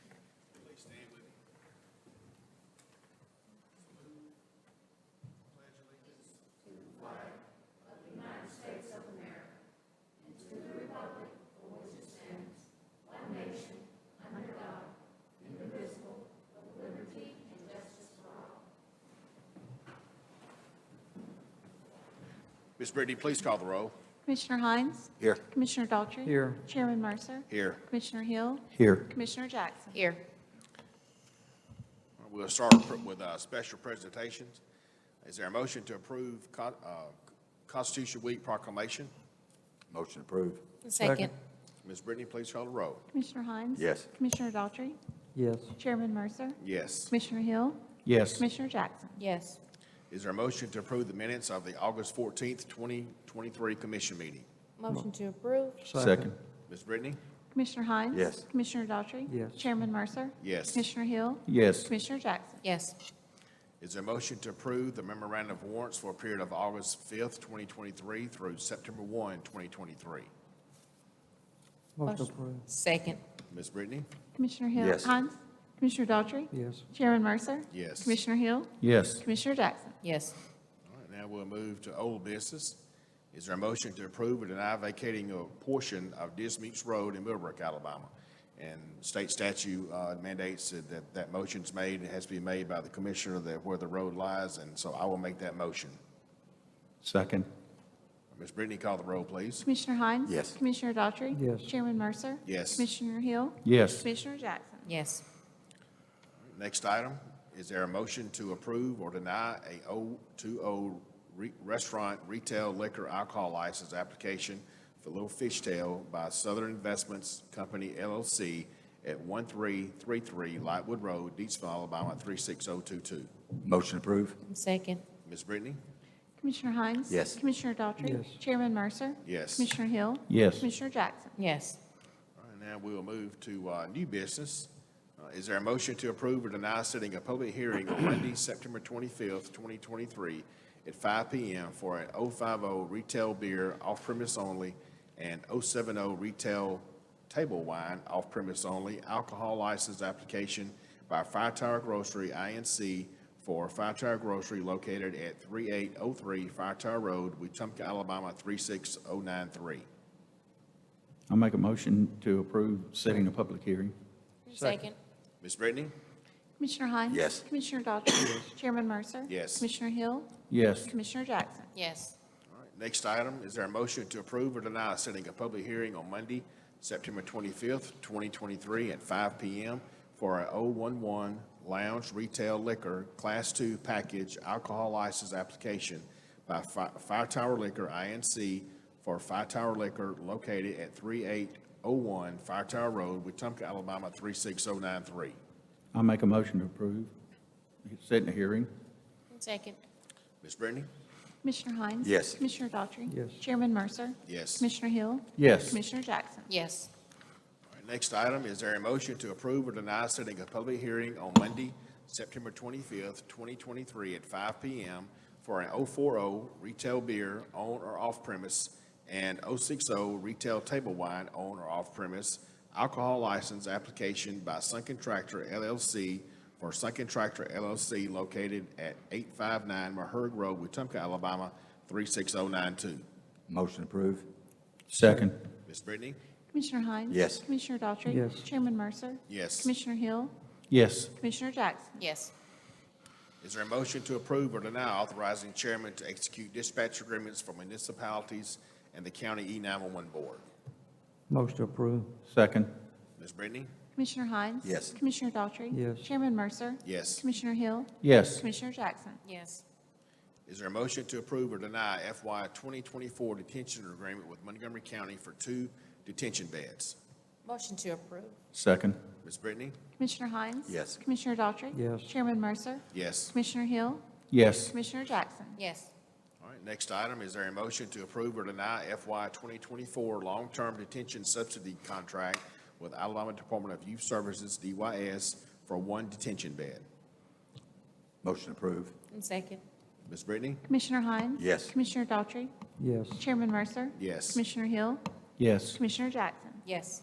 Speaker 1: Ms. Brittany, please call the roll.
Speaker 9: Commissioner Hines?
Speaker 4: Here.
Speaker 9: Commissioner Daughtry?
Speaker 5: Here.
Speaker 9: Chairman Mercer?
Speaker 1: Here.
Speaker 9: Commissioner Hill?
Speaker 6: Here.
Speaker 9: Commissioner Jackson?
Speaker 3: Here.
Speaker 1: We'll start with special presentations. Is there a motion to approve Constitution Week proclamation?
Speaker 4: Motion approved.
Speaker 3: Second.
Speaker 1: Ms. Brittany, please call the roll.
Speaker 9: Commissioner Hines?
Speaker 4: Yes.
Speaker 9: Commissioner Daughtry?
Speaker 5: Yes.
Speaker 9: Chairman Mercer?
Speaker 1: Yes.
Speaker 9: Commissioner Hill?
Speaker 6: Yes.
Speaker 9: Commissioner Jackson?
Speaker 3: Yes.
Speaker 1: Is there a motion to approve the minutes of the August 14th, 2023 commission meeting?
Speaker 3: Motion to approve?
Speaker 6: Second.
Speaker 1: Ms. Brittany?
Speaker 9: Commissioner Hines?
Speaker 4: Yes.
Speaker 9: Commissioner Daughtry?
Speaker 5: Yes.
Speaker 9: Chairman Mercer?
Speaker 1: Yes.
Speaker 9: Commissioner Hill?
Speaker 6: Yes.
Speaker 9: Commissioner Jackson?
Speaker 3: Yes.
Speaker 1: Is there a motion to approve the memorandum of warrants for a period of August 5th, 2023 through September 1, 2023?
Speaker 5: Motion approved.
Speaker 3: Second.
Speaker 1: Ms. Brittany?
Speaker 9: Commissioner Hill?
Speaker 4: Yes.
Speaker 9: Hines? Commissioner Daughtry?
Speaker 5: Yes.
Speaker 9: Chairman Mercer?
Speaker 1: Yes.
Speaker 9: Commissioner Hill?
Speaker 6: Yes.
Speaker 9: Commissioner Jackson?
Speaker 3: Yes.
Speaker 1: All right, now we'll move to old business. Is there a motion to approve or deny vacating a portion of Dismukes Road in Middlebrook, Alabama? And state statute mandates that motion's made, it has to be made by the commissioner where the road lies, and so I will make that motion.
Speaker 6: Second.
Speaker 1: Ms. Brittany, call the roll, please.
Speaker 9: Commissioner Hines?
Speaker 4: Yes.
Speaker 9: Commissioner Daughtry?
Speaker 5: Yes.
Speaker 9: Chairman Mercer?
Speaker 1: Yes.
Speaker 9: Commissioner Hill?
Speaker 6: Yes.
Speaker 9: Commissioner Jackson?
Speaker 3: Yes.
Speaker 1: Next item, is there a motion to approve or deny a O2O restaurant retail liquor alcohol license application for Little Fish Tail by Southern Investments Company LLC at 1333 Lightwood Road, Deatsville, Alabama, 36022?
Speaker 4: Motion approved.
Speaker 3: Second.
Speaker 1: Ms. Brittany?
Speaker 9: Commissioner Hines?
Speaker 4: Yes.
Speaker 9: Commissioner Daughtry?
Speaker 5: Yes.
Speaker 9: Chairman Mercer?
Speaker 1: Yes.
Speaker 9: Commissioner Hill?
Speaker 6: Yes.
Speaker 9: Commissioner Jackson?
Speaker 3: Yes.
Speaker 1: All right, now we'll move to new business. Is there a motion to approve or deny setting a public hearing on Monday, September 25th, 2023 at 5 p.m. for an 050 retail beer off-premise only and 070 retail table wine off-premise only alcohol license application by Fire Tower Grocery, INC, for Fire Tower Grocery located at 3803 Fire Tower Road, Wetumpka, Alabama, 36093?
Speaker 6: I'll make a motion to approve setting a public hearing.
Speaker 3: Second.
Speaker 1: Ms. Brittany?
Speaker 9: Commissioner Hines?
Speaker 4: Yes.
Speaker 9: Commissioner Daughtry? Chairman Mercer?
Speaker 1: Yes.
Speaker 9: Commissioner Hill?
Speaker 6: Yes.
Speaker 9: Commissioner Jackson?
Speaker 3: Yes.
Speaker 1: All right, next item, is there a motion to approve or deny setting a public hearing on Monday, September 25th, 2023 at 5 p.m. for a 011 Lounge Retail Liquor Class II Package Alcohol License Application by Fire Tower Liquor, INC, for Fire Tower Liquor located at 3801 Fire Tower Road, Wetumpka, Alabama, 36093?
Speaker 6: I'll make a motion to approve. Setting a hearing.
Speaker 3: Second.
Speaker 1: Ms. Brittany?
Speaker 9: Commissioner Hines?
Speaker 4: Yes.
Speaker 9: Commissioner Daughtry?
Speaker 5: Yes.
Speaker 9: Chairman Mercer?
Speaker 1: Yes.
Speaker 9: Commissioner Hill?
Speaker 6: Yes.
Speaker 9: Commissioner Jackson?
Speaker 3: Yes.
Speaker 1: All right, next item, is there a motion to approve or deny setting a public hearing on Monday, September 25th, 2023 at 5 p.m. for an 040 retail beer on or off premise and 060 retail table wine on or off premise alcohol license application by Sunken Tractor LLC for Sunken Tractor LLC located at 859 Maherg Road, Wetumpka, Alabama, 36092?
Speaker 4: Motion approved.
Speaker 6: Second.
Speaker 1: Ms. Brittany?
Speaker 9: Commissioner Hines?
Speaker 4: Yes.
Speaker 9: Commissioner Daughtry?
Speaker 5: Yes.
Speaker 9: Chairman Mercer?
Speaker 1: Yes.
Speaker 9: Commissioner Hill?
Speaker 6: Yes.
Speaker 9: Commissioner Jackson?
Speaker 3: Yes.
Speaker 1: Is there a motion to approve or deny authorizing chairman to execute dispatch agreements for municipalities and the county E911 board?
Speaker 5: Motion approved.
Speaker 6: Second.
Speaker 1: Ms. Brittany?
Speaker 9: Commissioner Hines?
Speaker 4: Yes.
Speaker 9: Commissioner Daughtry?
Speaker 5: Yes.
Speaker 9: Chairman Mercer?
Speaker 1: Yes.
Speaker 9: Commissioner Hill?
Speaker 6: Yes.
Speaker 9: Commissioner Jackson?
Speaker 3: Yes.
Speaker 1: Is there a motion to approve or deny FY 2024 detention agreement with Montgomery County for 2 detention beds?
Speaker 3: Motion to approve?
Speaker 6: Second.
Speaker 1: Ms. Brittany?
Speaker 9: Commissioner Hines?
Speaker 4: Yes.
Speaker 9: Commissioner Daughtry?
Speaker 5: Yes.
Speaker 9: Chairman Mercer?
Speaker 1: Yes.
Speaker 9: Commissioner Hill?
Speaker 6: Yes.
Speaker 9: Commissioner Jackson?
Speaker 3: Yes.
Speaker 1: All right, next item, is there a motion to approve or deny FY 2024 long-term detention subsidy contract with Alabama Department of Youth Services, DYS, for 1 detention bed?
Speaker 4: Motion approved.
Speaker 3: Second.
Speaker 1: Ms. Brittany?
Speaker 9: Commissioner Hines?
Speaker 4: Yes.
Speaker 9: Commissioner Daughtry?
Speaker 5: Yes.
Speaker 9: Chairman Mercer?
Speaker 1: Yes.
Speaker 9: Commissioner Hill?
Speaker 6: Yes.
Speaker 9: Commissioner Jackson?
Speaker 3: Yes.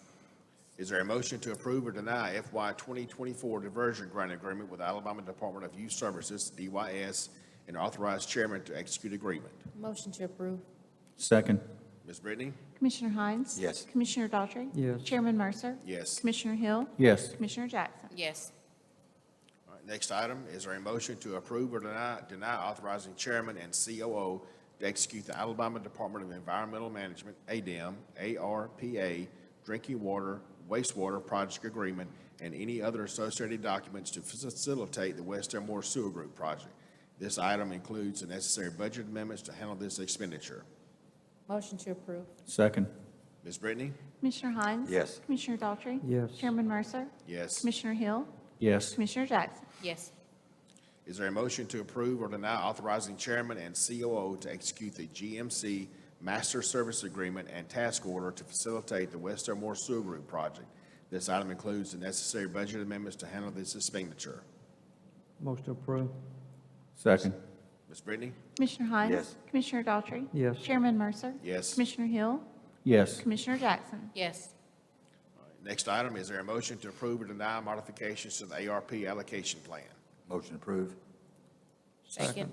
Speaker 1: Is there a motion to approve or deny FY 2024 diversion grant agreement with Alabama Department of Youth Services, DYS, and authorize chairman to execute agreement?
Speaker 3: Motion to approve?
Speaker 6: Second.
Speaker 1: Ms. Brittany?
Speaker 9: Commissioner Hines?
Speaker 4: Yes.
Speaker 9: Commissioner Daughtry?
Speaker 5: Yes.
Speaker 9: Chairman Mercer?
Speaker 1: Yes.
Speaker 9: Commissioner Hill?
Speaker 6: Yes.
Speaker 9: Commissioner Jackson?
Speaker 3: Yes.
Speaker 1: All right, next item, is there a motion to approve or deny authorizing chairman and COO to execute the Alabama Department of Environmental Management, ADEM, ARPA, Drinking Water, Wastewater Project Agreement, and any other associated documents to facilitate the West Elmore Sewer Group project. This item includes the necessary budget amendments to handle this expenditure.
Speaker 3: Motion to approve.
Speaker 6: Second.
Speaker 1: Ms. Brittany?
Speaker 9: Commissioner Hines?
Speaker 4: Yes.
Speaker 9: Commissioner Daughtry?
Speaker 5: Yes.
Speaker 9: Chairman Mercer?
Speaker 1: Yes.
Speaker 9: Commissioner Hill?
Speaker 6: Yes.
Speaker 9: Commissioner Jackson?
Speaker 3: Yes.
Speaker 1: Is there a motion to approve or deny authorizing chairman and COO to execute the GMC Master Service Agreement and Task Order to facilitate the West Elmore Sewer Group project? This item includes the necessary budget amendments to handle this expenditure.
Speaker 5: Motion approved.
Speaker 6: Second.
Speaker 1: Ms. Brittany?
Speaker 9: Commissioner Hines?
Speaker 4: Yes.
Speaker 9: Commissioner Daughtry?
Speaker 5: Yes.
Speaker 9: Chairman Mercer?
Speaker 1: Yes.
Speaker 9: Commissioner Hill?
Speaker 6: Yes.
Speaker 9: Commissioner Jackson?
Speaker 3: Yes.
Speaker 1: Next item, is there a motion to approve or deny modifications to the ARP allocation plan?
Speaker 4: Motion approved.
Speaker 3: Second.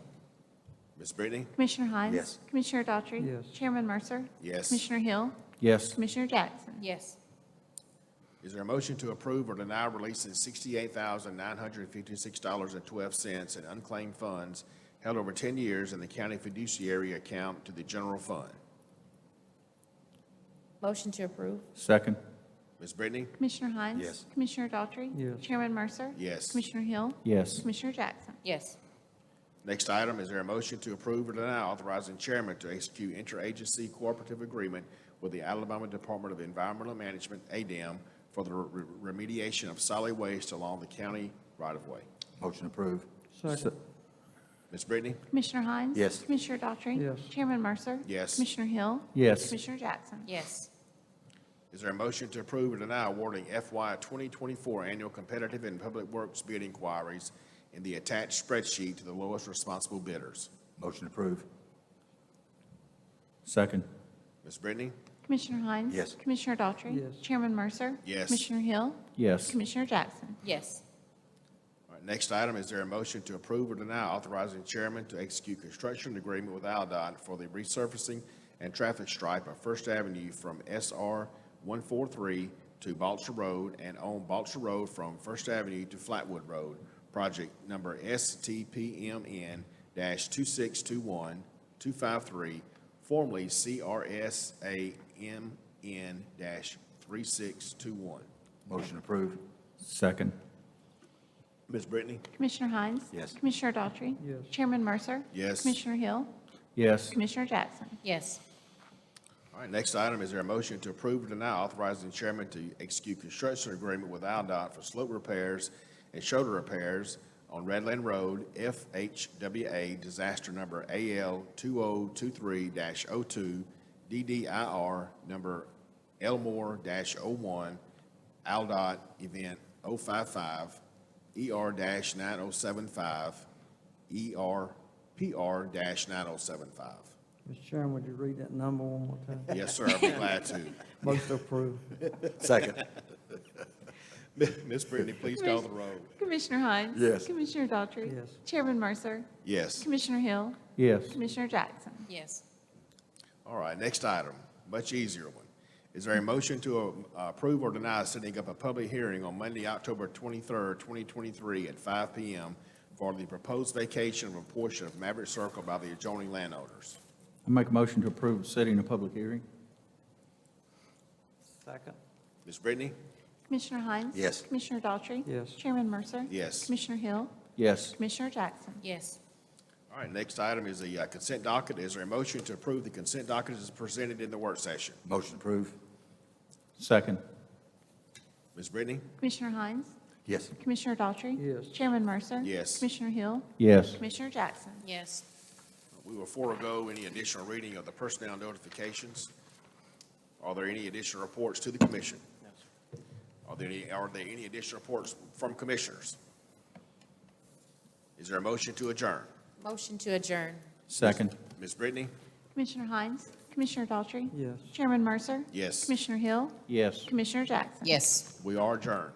Speaker 1: Ms. Brittany?
Speaker 9: Commissioner Hines?
Speaker 4: Yes.
Speaker 9: Commissioner Daughtry?
Speaker 5: Yes.
Speaker 9: Chairman Mercer?
Speaker 1: Yes.
Speaker 9: Commissioner Hill?
Speaker 6: Yes.
Speaker 9: Commissioner Jackson?
Speaker 3: Yes.
Speaker 1: Is there a motion to approve or deny releasing $68,956.12 in unclaimed funds held over 10 years in the county fiduciary account to the general fund?
Speaker 3: Motion to approve.
Speaker 6: Second.
Speaker 1: Ms. Brittany?
Speaker 9: Commissioner Hines?
Speaker 4: Yes.
Speaker 9: Commissioner Daughtry?
Speaker 5: Yes.
Speaker 9: Chairman Mercer?
Speaker 1: Yes.
Speaker 9: Commissioner Hill?
Speaker 6: Yes.
Speaker 9: Commissioner Jackson?
Speaker 3: Yes.
Speaker 1: Next item, is there a motion to approve or deny authorizing chairman to execute interagency cooperative agreement with the Alabama Department of Environmental Management, ADEM, for the remediation of solid waste along the county right-of-way?
Speaker 4: Motion approved.
Speaker 5: Second.
Speaker 1: Ms. Brittany?
Speaker 9: Commissioner Hines?
Speaker 4: Yes.
Speaker 9: Commissioner Daughtry?
Speaker 5: Yes.
Speaker 9: Chairman Mercer?
Speaker 1: Yes.
Speaker 9: Commissioner Hill?
Speaker 6: Yes.
Speaker 9: Commissioner Jackson?
Speaker 3: Yes.
Speaker 1: Is there a motion to approve or deny awarding FY 2024 annual competitive and public works bid inquiries in the attached spreadsheet to the lowest responsible bidders?
Speaker 4: Motion approved.
Speaker 6: Second.
Speaker 1: Ms. Brittany?
Speaker 9: Commissioner Hines?
Speaker 4: Yes.
Speaker 9: Commissioner Daughtry?
Speaker 5: Yes.
Speaker 9: Chairman Mercer?
Speaker 1: Yes.
Speaker 9: Commissioner Hill?
Speaker 6: Yes.
Speaker 9: Commissioner Jackson?
Speaker 3: Yes.
Speaker 1: All right, next item, is there a motion to approve or deny authorizing chairman to execute construction agreement with AlDOT for the resurfacing and traffic stripe of First Avenue from SR 143 to Balcher Road and on Balcher Road from First Avenue to Flatwood Road, project number STPMN-2621-253, formerly CRSAMN-3621.
Speaker 4: Motion approved.
Speaker 6: Second.
Speaker 1: Ms. Brittany?
Speaker 9: Commissioner Hines?
Speaker 4: Yes.
Speaker 9: Commissioner Daughtry?
Speaker 5: Yes.
Speaker 9: Chairman Mercer?
Speaker 1: Yes.
Speaker 9: Commissioner Hill?
Speaker 6: Yes.
Speaker 9: Commissioner Jackson?
Speaker 3: Yes.
Speaker 1: All right, next item, is there a motion to approve or deny authorizing the chairman to execute construction agreement with AlDOT for slope repairs and shoulder repairs on Redland Road, FHWA disaster number AL 2023-02, DDIR number Elmore-01, AlDOT event 055, ER-9075, ER-PR-9075.
Speaker 5: Mr. Chairman, would you read that number one more time?
Speaker 1: Yes, sir, I'll be glad to.
Speaker 5: Motion approved.
Speaker 4: Second.
Speaker 1: Ms. Brittany, please call the roll.
Speaker 9: Commissioner Hines?
Speaker 4: Yes.
Speaker 9: Commissioner Daughtry?
Speaker 5: Yes.
Speaker 9: Chairman Mercer?
Speaker 1: Yes.
Speaker 9: Commissioner Hill?
Speaker 6: Yes.
Speaker 9: Commissioner Jackson?
Speaker 3: Yes.
Speaker 1: All right, next item, much easier one. Is there a motion to approve or deny setting up a public hearing on Monday, October 23rd, 2023 at 5 p.m. for the proposed vacation of a portion of Maverick Circle by the adjoining landowners?
Speaker 6: I make a motion to approve setting a public hearing.
Speaker 5: Second.
Speaker 1: Ms. Brittany?
Speaker 9: Commissioner Hines?
Speaker 4: Yes.
Speaker 9: Commissioner Daughtry?
Speaker 5: Yes.
Speaker 9: Chairman Mercer?
Speaker 1: Yes.
Speaker 9: Commissioner Hill?
Speaker 6: Yes.
Speaker 9: Commissioner Jackson?
Speaker 3: Yes.
Speaker 1: All right, next item is the consent docket. Is there a motion to approve the consent docket as presented in the work session?
Speaker 4: Motion approved.
Speaker 6: Second.
Speaker 1: Ms. Brittany?
Speaker 9: Commissioner Hines?
Speaker 4: Yes.
Speaker 9: Commissioner Daughtry?
Speaker 5: Yes.
Speaker 9: Chairman Mercer?
Speaker 1: Yes.
Speaker 9: Commissioner Hill?
Speaker 6: Yes.
Speaker 9: Commissioner Jackson?
Speaker 3: Yes.
Speaker 1: We will forego any additional reading of the personnel notifications. Are there any additional reports to the commission? Are there any additional reports from commissioners? Is there a motion to adjourn?
Speaker 3: Motion to adjourn.
Speaker 6: Second.
Speaker 1: Ms. Brittany?
Speaker 9: Commissioner Hines? Commissioner Daughtry?
Speaker 5: Yes.
Speaker 9: Chairman Mercer?
Speaker 1: Yes.
Speaker 9: Commissioner Hill?
Speaker 6: Yes.
Speaker 9: Commissioner Jackson?
Speaker 3: Yes.
Speaker 1: We are adjourned.